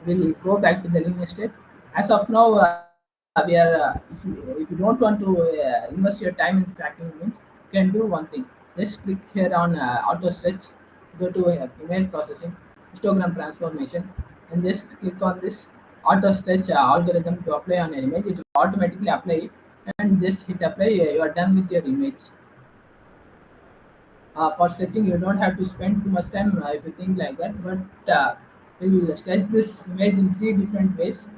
will go back to the linear state. As of now, if you don't want to invest your time in stacking means, you can do one thing. Just click here on auto stretch, go to image processing, histogram transformation, and just click on this auto stretch algorithm to apply on an image. It will automatically apply it, and just hit apply. You are done with your image. For stretching, you don't have to spend too much time if you think like that, but we'll stretch this image in three different ways.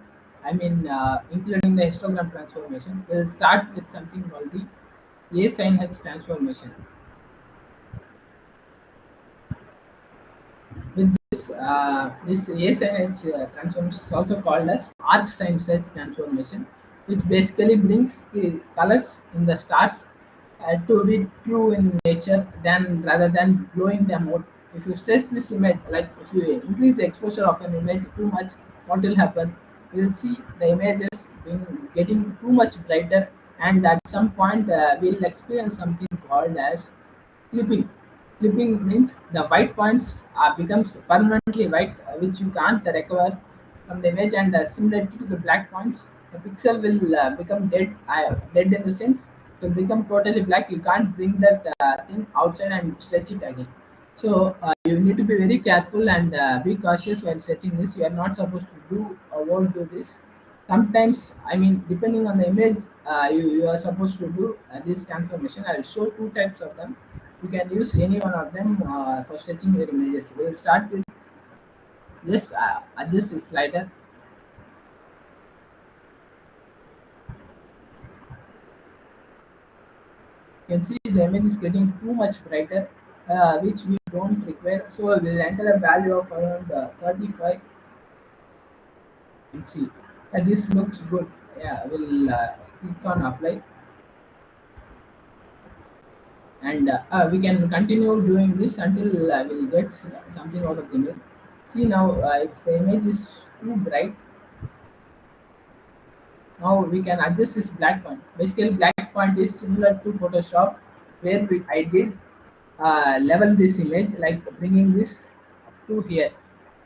I mean, including the histogram transformation. We'll start with something called the a sin h transformation. With this a sin h transformation is also called as arc sin stretch transformation, which basically brings the colors in the stars to be true in nature than rather than blowing them out. If you stretch this image, like if you increase the exposure of an image too much, what will happen? You will see the images being getting too much brighter, and at some point we'll experience something called as clipping. Clipping means the white points becomes permanently white, which you can't recover from the image, and similarly to the black points, the pixel will become dead. Dead in the sense to become totally black. You can't bring that thing outside and stretch it again. So you need to be very careful and be cautious while stretching this. You are not supposed to do or won't do this. Sometimes, I mean, depending on the image, you are supposed to do this transformation. I'll show two types of them. You can use any one of them for stretching your images. We'll start with just adjust the slider. You can see the image is getting too much brighter, which we don't require. So we'll enter a value of around 35 and see. This looks good. Yeah, we'll click on apply, and we can continue doing this until we'll get something out of the image. See now, it's the image is too bright. Now we can adjust this black point. Basically, black point is similar to Photoshop, where I did level this image, like bringing this to here.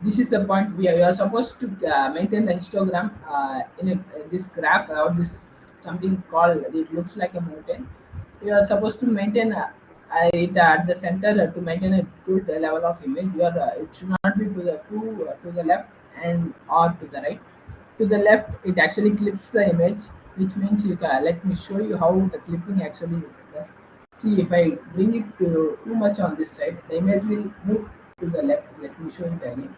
This is the point we are supposed to maintain the histogram in this graph, or this something called, it looks like a mountain. You are supposed to maintain it at the center to maintain a good level of image. You are it should not be to the left and or to the right. To the left, it actually clips the image, which means you can let me show you how the clipping actually does. See, if I bring it to too much on this side, the image will move to the left. Let me show it again.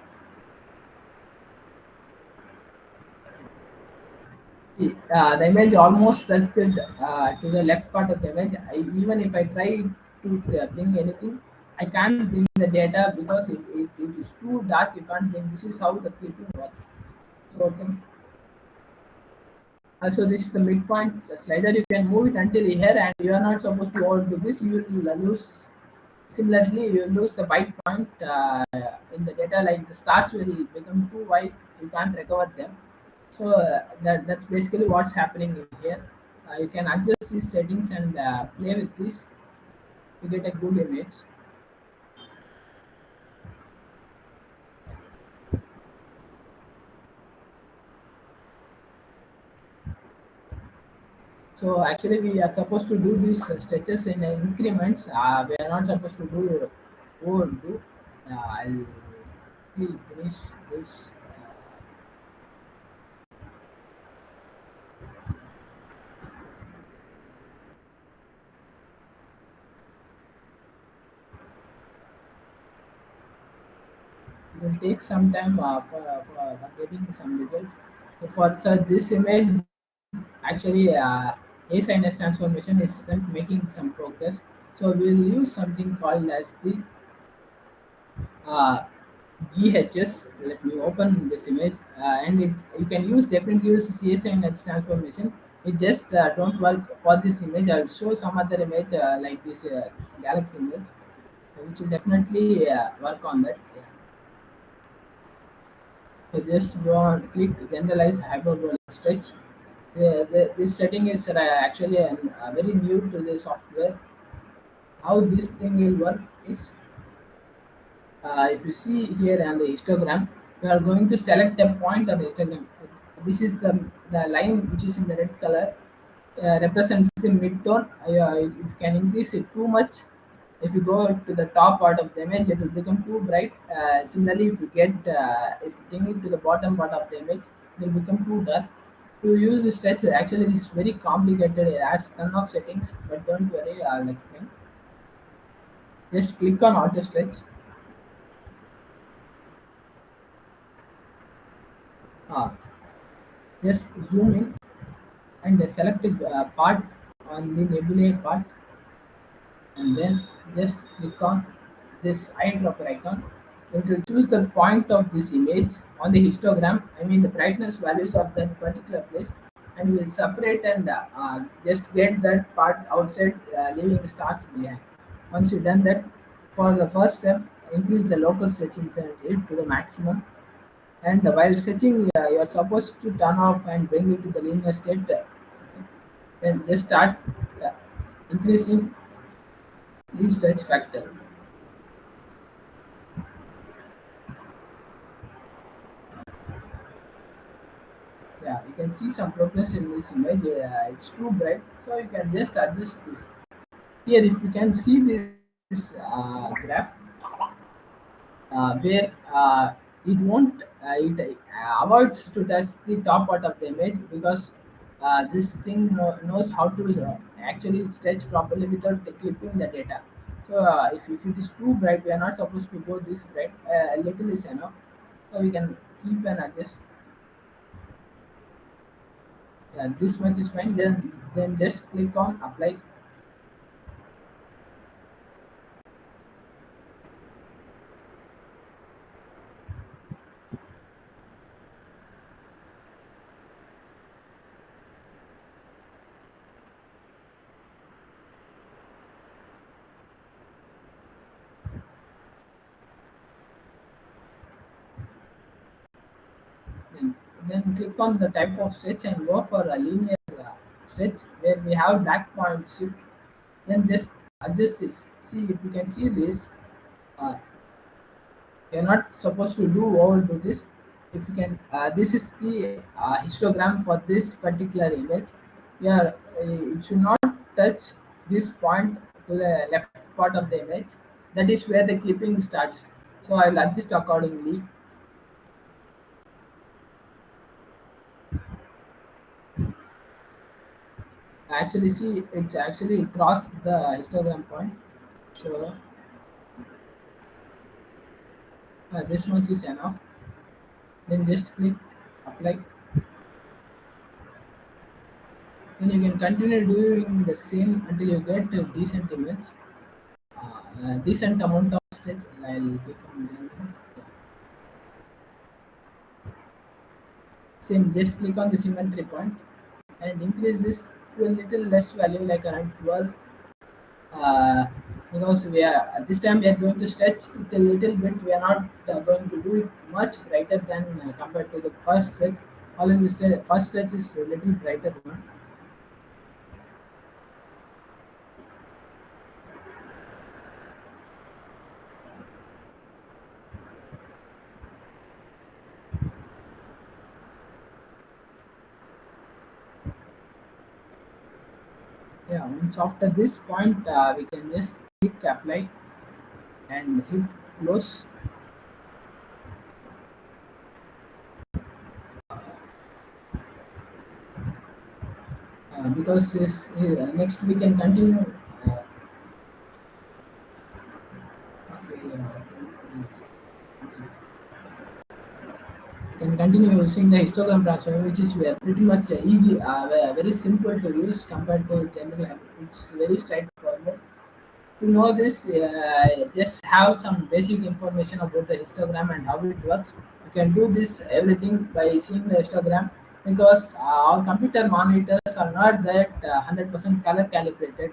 See, the image almost touched to the left part of the image. Even if I try to bring anything, I can't bring the data because it is too dark. You can't bring. This is how the clipping works. So, okay. So this is the midpoint slider. You can move it until here, and you are not supposed to overdo this. You will lose. Similarly, you lose the white point in the data. Like the stars will become too white. You can't recover them. So that's basically what's happening in here. You can adjust these settings and play with this to get a good image. So actually, we are supposed to do these stretches in increments. We are not supposed to do overdo. I'll quickly finish this. It will take some time for getting some results. For such this image, actually, a sinus transformation is making some progress. So we'll use something called as the uh, GHS. Let me open this image, and you can definitely use CSI and its transformation. It just don't work for this image. I'll show some other image like this galaxy image, which will definitely work on that. Yeah. So just go on, click generalize hyperbolic stretch. This setting is actually very new to the software. How this thing will work is, if you see here on the histogram, You are going to select a point on the histogram. This is the line which is in the red color, represents the mid-tone. If you can increase it too much, if you go to the top part of the image, it will become too bright. Similarly, if you bring it to the bottom part of the image, it will become too dark. To use the stretch, actually, this is very complicated. It has ton of settings, but don't worry, I'll explain. Just click on auto stretch. Uh, just zoom in and select a part on the nebulae part, and then just click on this eyedropper icon. It will choose the point of this image on the histogram, I mean the brightness values of that particular place, and will separate and just get that part outside, leaving the stars behind. Once you've done that, for the first step, increase the local stretching sensitivity to the maximum, and while stretching, you are supposed to turn off and bring it to the linear state. Then just start uh, increasing the stretch factor. Yeah, you can see some progress in this image. It's too bright, so you can just adjust this. Here, if you can see this graph, where it won't, it avoids to touch the top part of the image, because this thing knows how to actually stretch properly without clipping the data. So if it is too bright, we are not supposed to go this bright. A little is enough, so we can keep and adjust. Yeah, this much is fine. Then just click on apply. Then, then click on the type of stretch and go for a linear stretch where we have black point shift. Then just adjust this. See if you can see this. Uh, you're not supposed to do overdo this. If you can, this is the histogram for this particular image. Yeah, it should not touch this point to the left part of the image. That is where the clipping starts. So I will adjust accordingly. Actually, see, it's actually crossed the histogram point. So this much is enough. Then just click apply. Then you can continue doing the same until you get a decent image, decent amount of stretch. I'll become same. Just click on the symmetry point and increase this to a little less value, like around 12. uh, because we are this time we are going to stretch it a little bit. We are not going to do it much brighter than compared to the first stretch. Always the first stretch is a little brighter one. Yeah, once after this point, we can just click apply and hit close. Because this, next we can continue. Okay, can continue using the histogram transform, which is pretty much easy, very simple to use compared to general app. It's very straightforward. To know this, just have some basic information about the histogram and how it works. You can do this everything by seeing the histogram, because our computer monitors are not that 100% color calibrated.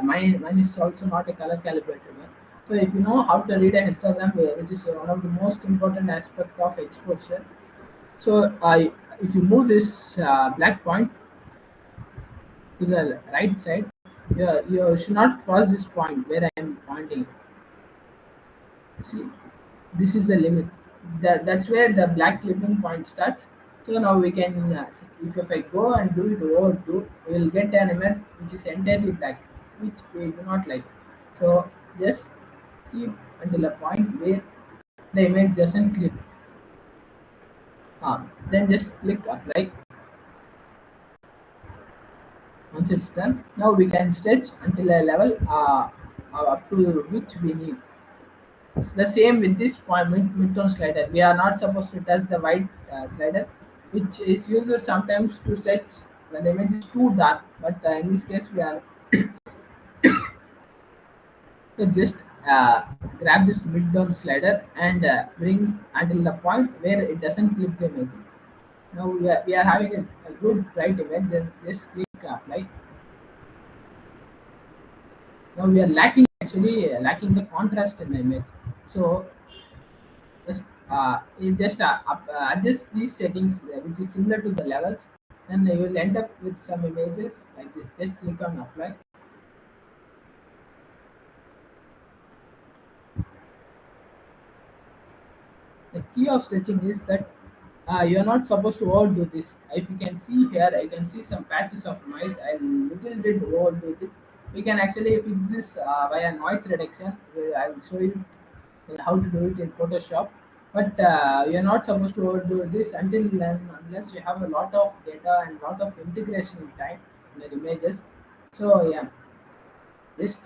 Mine is also not a color calibrated one. So if you know how to read a histogram, which is one of the most important aspect of exposure. So if you move this black point to the right side, you should not cross this point where I am pointing. See, this is the limit. That's where the black clipping point starts. So now we can, if I go and do it over two, we will get an image which is entirely black, which we do not like. So just keep until a point where the image doesn't clip. Then just click apply. Once it's done, now we can stretch until a level up to which we need. It's the same with this point mid-tone slider. We are not supposed to touch the white slider, which is used sometimes to stretch when the image is too dark. But in this case, we are to just grab this mid-tone slider and bring until the point where it doesn't clip the image. Now we are having a good bright image. Then just click apply. Now we are lacking, actually lacking the contrast in the image. So you just adjust these settings, which is similar to the levels, and you will end up with some images like this. Just click on apply. The key of stretching is that you are not supposed to overdo this. If you can see here, I can see some patches of noise. I little bit overdo it. We can actually fix this via noise reduction. I will show you how to do it in Photoshop. But you're not supposed to overdo this until and unless you have a lot of data and lot of integration time in the images. So yeah, just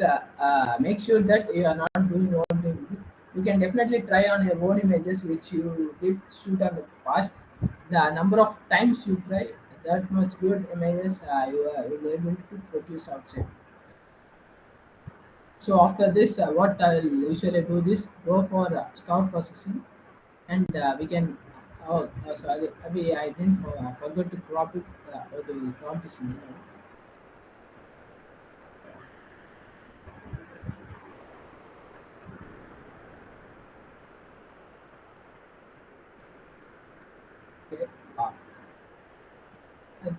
make sure that you are not doing overdoing it. You can definitely try on your own images which you did shoot on the past. The number of times you try, that much good images you will be able to produce outside. So after this, what I will usually do this, go for star processing, and we can. Oh, sorry, I didn't forget to crop it. Okay, we'll crop this in here. Okay.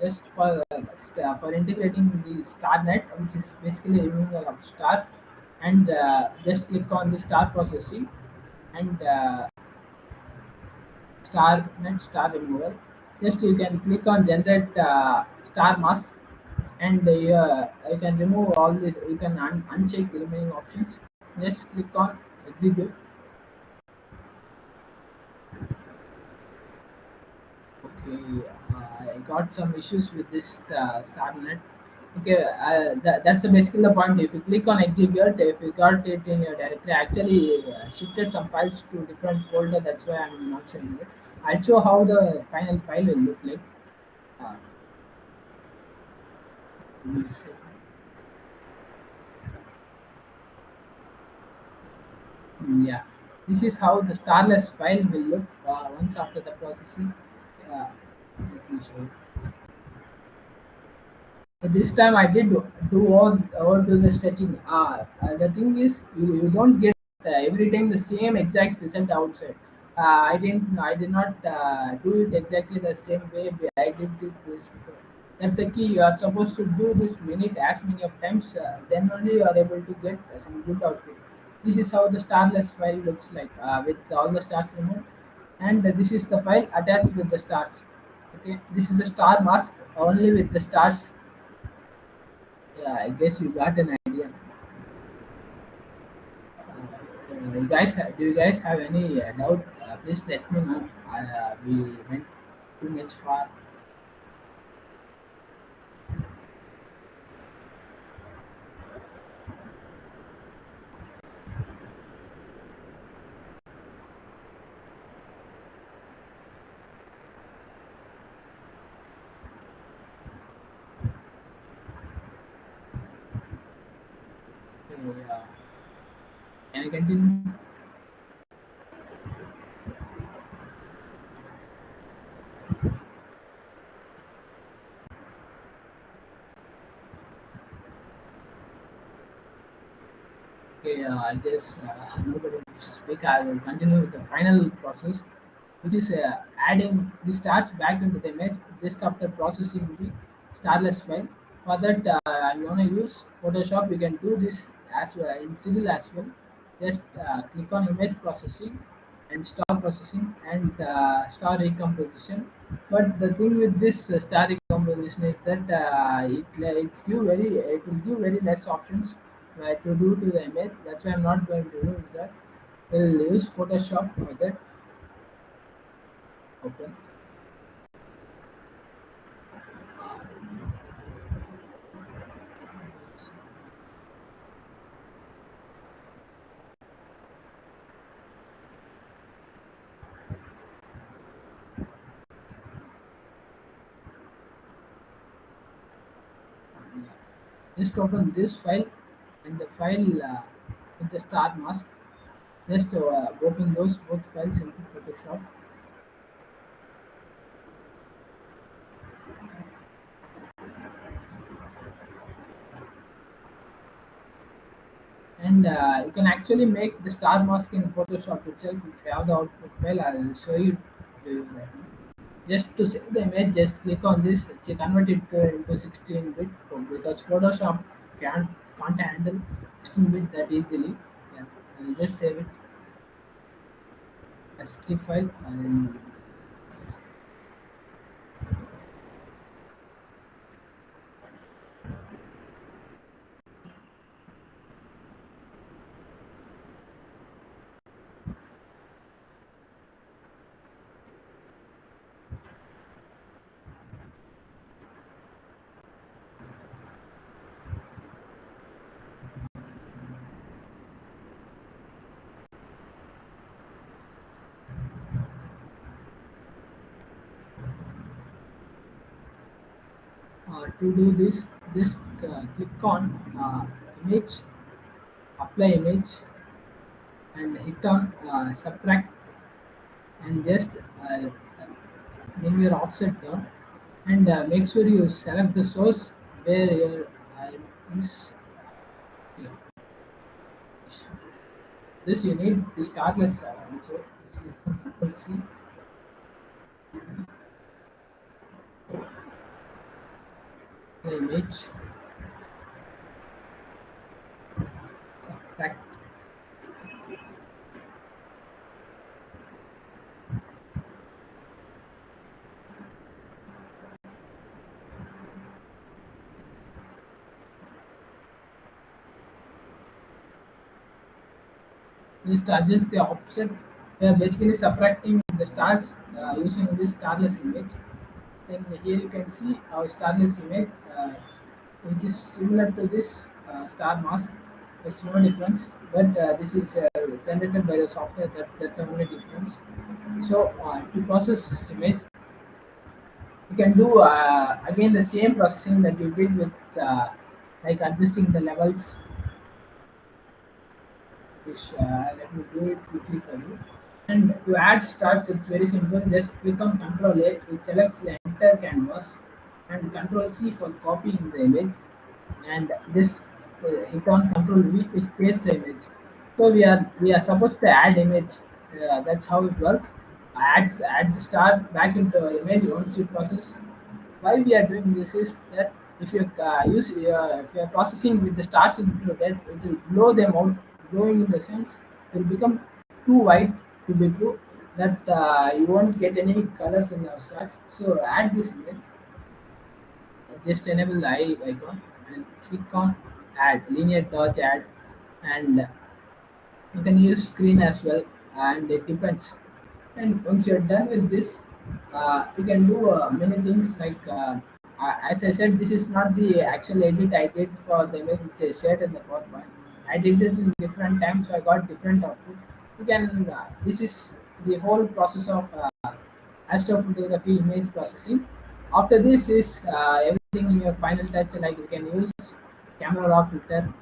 Just for integrating the star net, which is basically removal of star, and just click on the star processing and star net star removal. Just you can click on generate star mask, and you can remove all this. You can uncheck the remaining options. Just click on execute. Okay, I got some issues with this starnet. Okay, that's basically the point. If you click on execute, if you got it in your directory, actually shifted some files to different folder. That's why I'm not showing it. I'll show how the final file will look like. Uh, give me a second. Yeah, this is how the starless file will look once after the processing. Let me show you. But this time I did all do the stretching. The thing is, you don't get every time the same exact result outside. I did not do it exactly the same way I did it this before. That's the key. You are supposed to do this minute as many of times. Then only you are able to get some good output. This is how the starless file looks like with all the stars removed, and this is the file attached with the stars. Okay, this is the star mask only with the stars. Yeah, I guess you got an idea. Do you guys have any doubt? Please let me know. We went too much far. Okay, can I continue? Okay, I guess nobody wants to speak. I will continue with the final process, which is adding the stars back into the image just after processing the starless file. For that, I want to use Photoshop. You can do this as well in civil as well. Just click on image processing and star processing and star recomposition. But the thing with this star recomposition is that it will give very less options to do to the image. That's why I'm not going to use that. We'll use Photoshop for that. Open. Just open this file and the file with the star mask. Just open those both files into Photoshop. And you can actually make the star mask in Photoshop itself. If you have the output file, I'll show you to you right now. Just to save the image, just click on this, convert it into 16-bit because Photoshop can't handle 16-bit that easily. Yeah, I'll just save it as TIFF file. To do this, just click on image, apply image, and hit on subtract, and just bring your offset down, and make sure you select the source where your is. Yeah. This you need the startless also. Control C, the image, subtract. Just adjust the offset. We are basically subtracting the stars using this starless image. Then here you can see our starless image, which is similar to this star mask. There's no difference, but this is generated by the software. That's the only difference. So to process this image, you can do again the same processing that you did with like adjusting the levels, which let me do it quickly for you. And to add stars, it's very simple. Just click on Control A, it selects the entire canvas, and Control C for copying the image, and just hit on Control V, which pastes the image. So we are supposed to add image. That's how it works. Add the star back into our image once you process. Why we are doing this is that if you if you are processing with the stars included, it will blow them out. Blowing in the sense it will become too white to be true, that you won't get any colors in our stars. So add this image, just enable the eye icon and click on add linear dodge add, and you can use screen as well, and it depends. And once you're done with this, you can do many things like, as I said, this is not the actual edit I did for the image which I shared in the PowerPoint. I did it in different times, so I got different output. You can. This is the whole process of astrophotography image processing. After this is everything in your final touch, like you can use camera raw filter.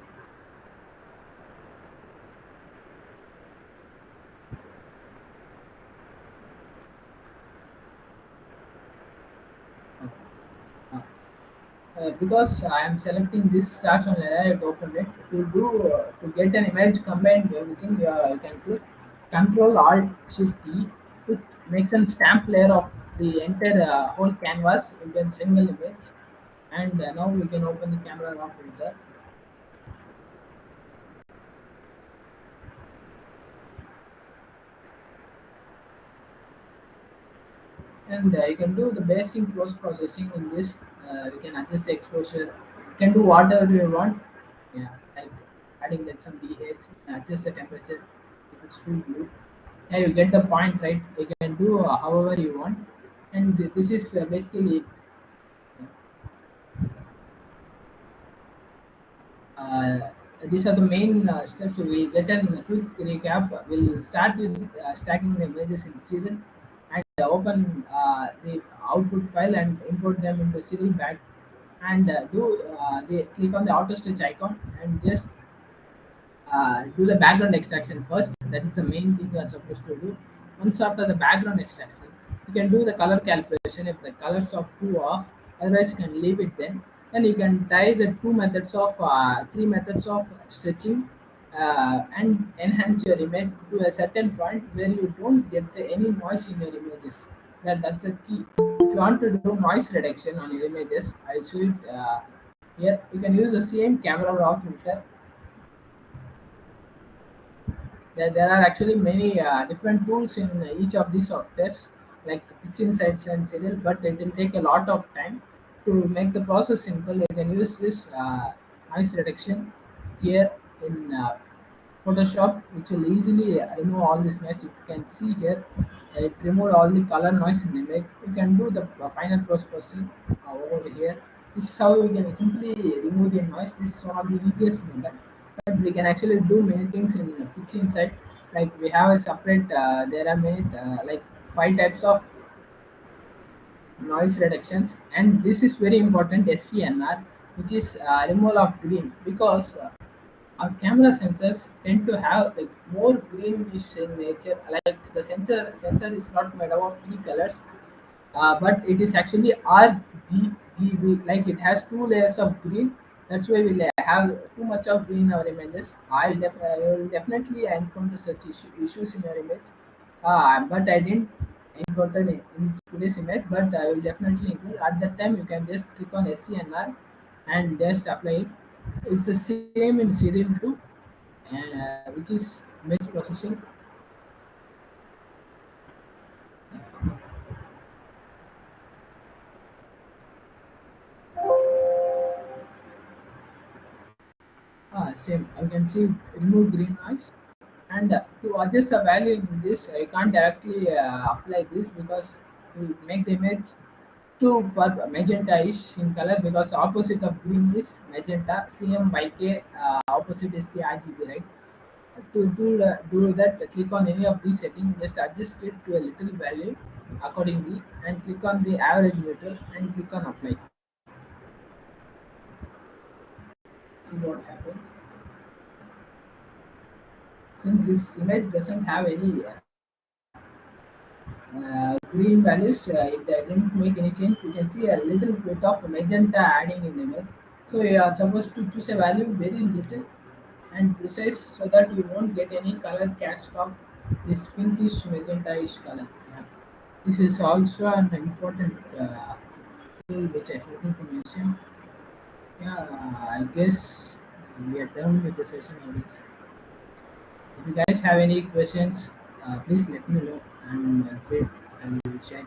Uh, because I am selecting this stars on AI to open it. To get an image combined everything, you can click Control Alt Shift E. It makes a stamp layer of the entire whole canvas into a single image. And now we can open the camera raw filter. and you can do the basic post processing in this. We can adjust the exposure, you can do whatever you want. Yeah, like adding that some DAs, adjust the temperature if it's too blue. Yeah, you get the point, right? You can do however you want, and this is basically it. Yeah. Uh, these are the main steps. We get a quick recap. We'll start with stacking the images in serial and open the output file and import them into serial back, and do the click on the auto stitch icon and just do the background extraction first. That is the main thing you are supposed to do. Once after the background extraction, you can do the color calculation if the colors of two off. Otherwise, you can leave it then. Then you can try the three methods of stretching and enhance your image to a certain point where you don't get any noise in your images. That's a key. If you want to do noise reduction on your images, I'll show it here. You can use the same camera raw filter. There are actually many different tools in each of these softwares, like Pitch Insights and Serial, but it will take a lot of time to make the process simple. You can use this noise reduction here in Photoshop, which will easily remove all this noise. You can see here, it removed all the color noise in the image. You can do the final post processing over here. This is how we can simply remove the noise. This is one of the easiest method. But we can actually do many things in Pitch Insight. Like we have a separate, there are many like five types of noise reductions, and this is very important, SCNR, which is removal of green, because our camera sensors tend to have like more greenish in nature. Like the sensor is not made up of three colors, but it is actually RGB. Like it has two layers of green. That's why we have too much of green in our images. I will definitely encounter such issues in your image, but I didn't encounter it in today's image. But I will definitely include. At that time, you can just click on SCNR and just apply it. It's the same in serial too, and which is image processing. Same. I can see remove green noise, and to adjust the value in this, I can't directly apply this because it will make the image too magenta-ish in color, because opposite of green is magenta. CM by K opposite is the RGB, right? To do that, click on any of these settings, just adjust it to a little value accordingly, and click on the average neutral and click on apply. See what happens. Since this image doesn't have any green values, it didn't make any change. You can see a little bit of magenta adding in the image. So you are supposed to choose a value very little and precise so that you won't get any color cast of this pinkish magenta-ish color. Yeah. This is also an important tool which I forgot to mention. Yeah, I guess we are done with the session of this. If you guys have any questions, please let me know, and feel I will share it.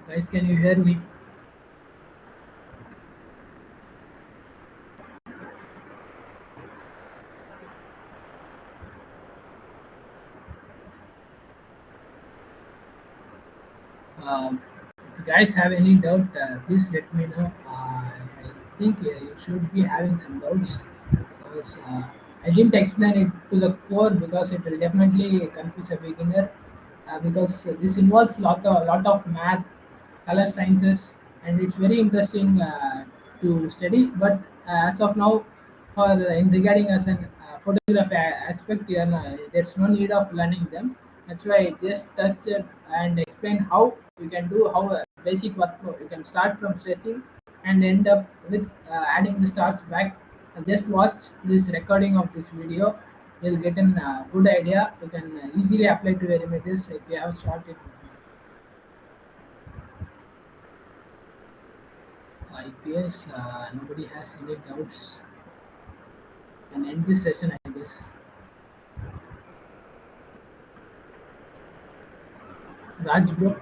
Guys, can you hear me? If you guys have any doubt, please let me know. I think you should be having some doubts, because I didn't explain it to the core because it will definitely confuse a beginner. Because this involves lot of math, color sciences, and it's very interesting to study. But as of now, for in regarding as an photography aspect, there's no need of learning them. That's why I just touch it and explain how you can do how basic workflow. You can start from stretching and end up with adding the stars back. Just watch this recording of this video. You'll get a good idea. You can easily apply to your images if you have shot it. I guess nobody has any doubts. Can end this session, I guess. Raj bro.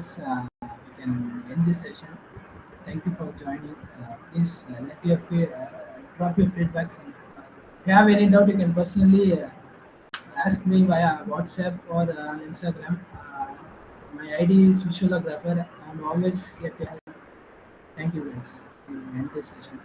Yes, we can end this session. Thank you for joining. Please drop your feedbacks. And, if you have any doubt, you can personally ask me via WhatsApp or on Instagram. My ID is Visualographer. I'm always here to help. Thank you guys. We end this session.